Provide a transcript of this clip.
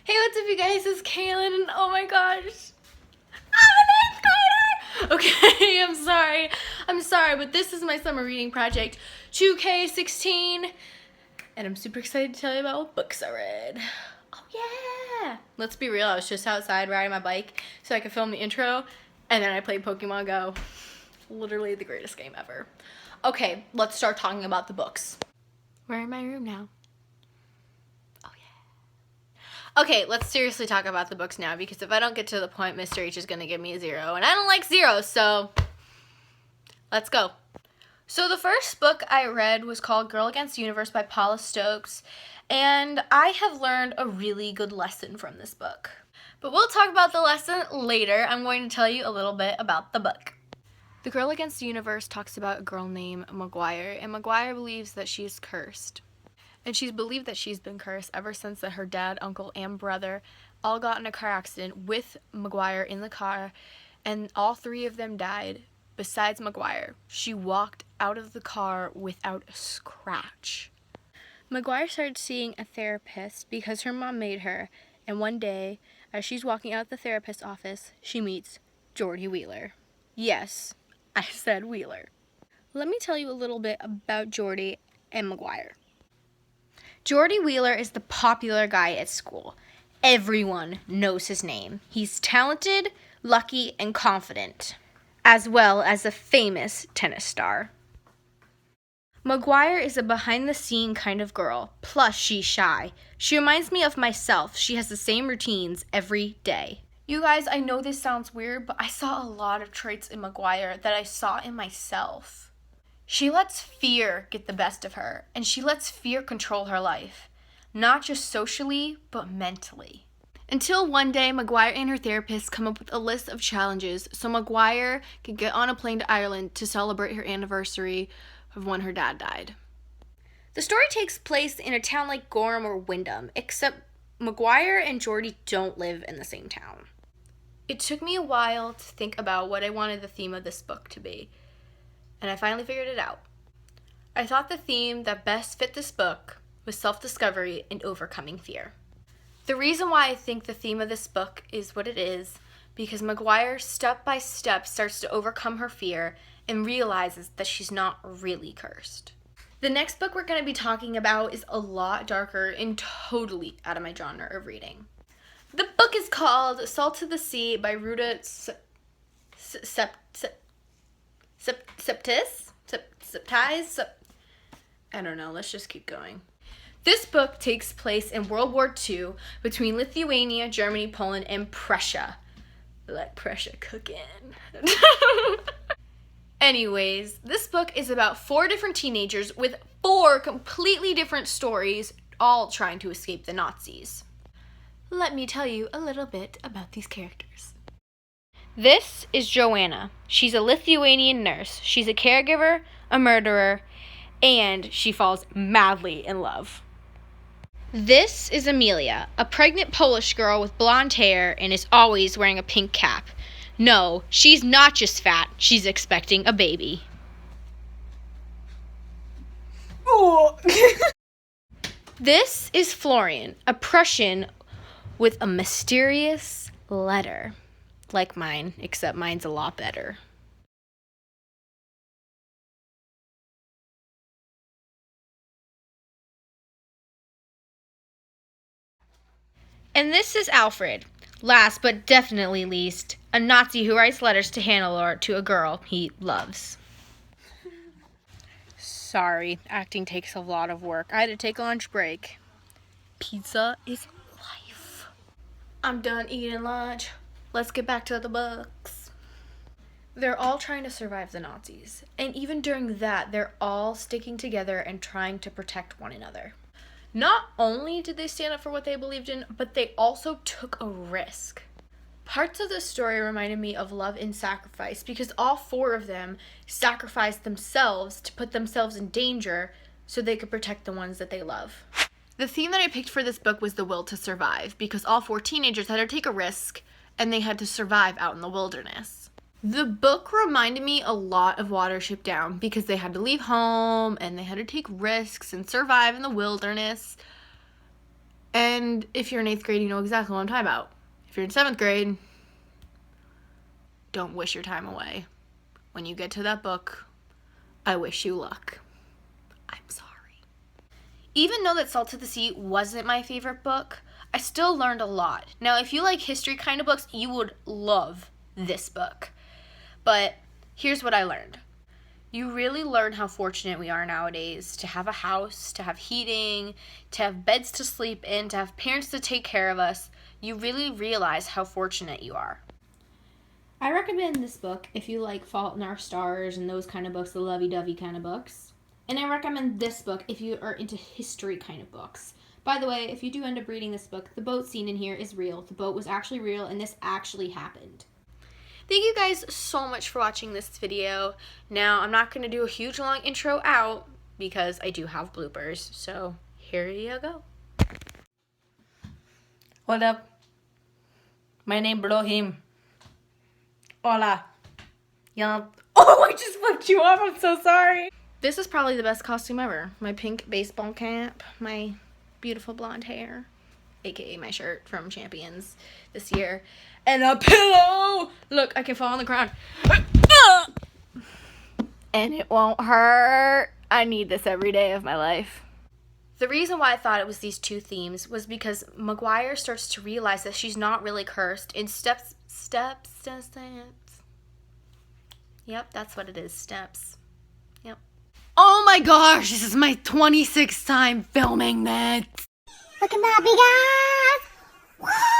Hey, what's up, you guys? It's Cailyn, and oh my gosh, I'm an 8th grader! Okay, I'm sorry, but this is my summer reading project, 2K16, and I'm super excited to tell you about what books I read. Oh yeah! Let's be real, I was just outside riding my bike so I could film the intro, and then I played Pokemon Go. Literally the greatest game ever. Okay, let's start talking about the books. We're in my room now. Okay, let's seriously talk about the books now, because if I don't get to the point, Mr. H is going to give me a 0, and I don't like zeros, so let's go. So the first book I read was called Girl Against the Universe by Paula Stokes, and I have learned a really good lesson from this book. But we'll talk about the lesson later. I'm going to tell you a little bit about the book. The Girl Against the Universe talks about a girl named McGuire, and McGuire believes that she is cursed. And she's believed that she's been cursed ever since that her dad, uncle, and brother all got in a car accident with McGuire in the car, and all 3 of them died. Besides McGuire, she walked out of the car without a scratch. McGuire started seeing a therapist because her mom made her, and one day, as she's walking out the therapist's office, she meets Geordie Wheeler. Yes, I said Wheeler. Let me tell you a little bit about Geordie and McGuire. Geordie Wheeler is the popular guy at school. Everyone knows his name. He's talented, lucky, and confident, as well as a famous tennis star. McGuire is a behind-the-scene kind of girl, plus she's shy. She reminds me of myself. She has the same routines every day. You guys, I know this sounds weird, but I saw a lot of traits in McGuire that I saw in myself. She lets fear get the best of her, and she lets fear control her life, not just socially, but mentally. Until one day, McGuire and her therapist come up with a list of challenges so McGuire can get on a plane to Ireland to celebrate her anniversary of when her dad died. The story takes place in a town like Gorham or Wyndham, except McGuire and Geordie don't live in the same town. It took me a while to think about what I wanted the theme of this book to be, and I finally figured it out. I thought the theme that best fit this book was self-discovery and overcoming fear. The reason why I think the theme of this book is what it is, because McGuire step by step starts to overcome her fear and realizes that she's not really cursed. The next book we're going to be talking about is a lot darker and totally out of my genre of reading. The book is called Salt of the Sea by Ruta I don't know, let's just keep going. This book takes place in World War II between Lithuania, Germany, Poland, and Prussia. Like Prussia cooking. Anyways, this book is about 4 different teenagers with 4 completely different stories, all trying to escape the Nazis. Let me tell you a little bit about these characters. This is Joanna. She's a Lithuanian nurse. She's a caregiver, a murderer, and she falls madly in love. This is Amelia, a pregnant Polish girl with blonde hair and is always wearing a pink cap. No, she's not just fat, she's expecting a baby. Oh. This is Florian, a Prussian with a mysterious letter. Like mine, except mine's a lot better. And this is Alfred, last but definitely least, a Nazi who writes letters to Hannelore to a girl he loves. Sorry, acting takes a lot of work. I had to take a lunch break. Pizza is life. I'm done eating lunch. Let's get back to the books. They're all trying to survive the Nazis, and even during that, they're all sticking together and trying to protect one another. Not only did they stand up for what they believed in, but they also took a risk. Parts of the story reminded me of Love and Sacrifice, because all 4 of them sacrificed themselves to put themselves in danger so they could protect the ones that they love. The theme that I picked for this book was the will to survive, because all 4 teenagers had to take a risk and they had to survive out in the wilderness. The book reminded me a lot of Watership Down because they had to leave home and they had to take risks and survive in the wilderness. And if you're in 8th grade, you know exactly what I'm talking about. If you're in 7th grade, don't wish your time away. When you get to that book, I wish you luck. I'm sorry. Even though that Salt of the Sea wasn't my favorite book, I still learned a lot. Now, if you like history kind of books, you would love this book. But here's what I learned. You really learn how fortunate we are nowadays to have a house, to have heating, to have beds to sleep in, to have parents to take care of us. You really realize how fortunate you are. I recommend this book if you like Fault in Our Stars and those kind of books, the lovey-dovey kind of books. And I recommend this book if you are into history kind of books. By the way, if you do end up reading this book, the boat scene in here is real. The boat was actually real, and this actually happened. Thank you guys so much for watching this video. Now, I'm not going to do a huge long intro out because I do have bloopers. So, here you go. What up? My name Brohim. Hola. Yeah. Oh, I just flipped you off. I'm so sorry. This is probably the best costume ever. My pink baseball cap, my beautiful blonde hair, aka my shirt from Champions this year, and a pillow! Look, I can fall on the ground. And it won't hurt. I need this every day of my life. The reason why I thought it was these two themes was because McGuire starts to realize that she's not really cursed in steps. Yep, that's what it is, steps. Yep. Oh my gosh, this is my 26th time filming this. Look at that big ass.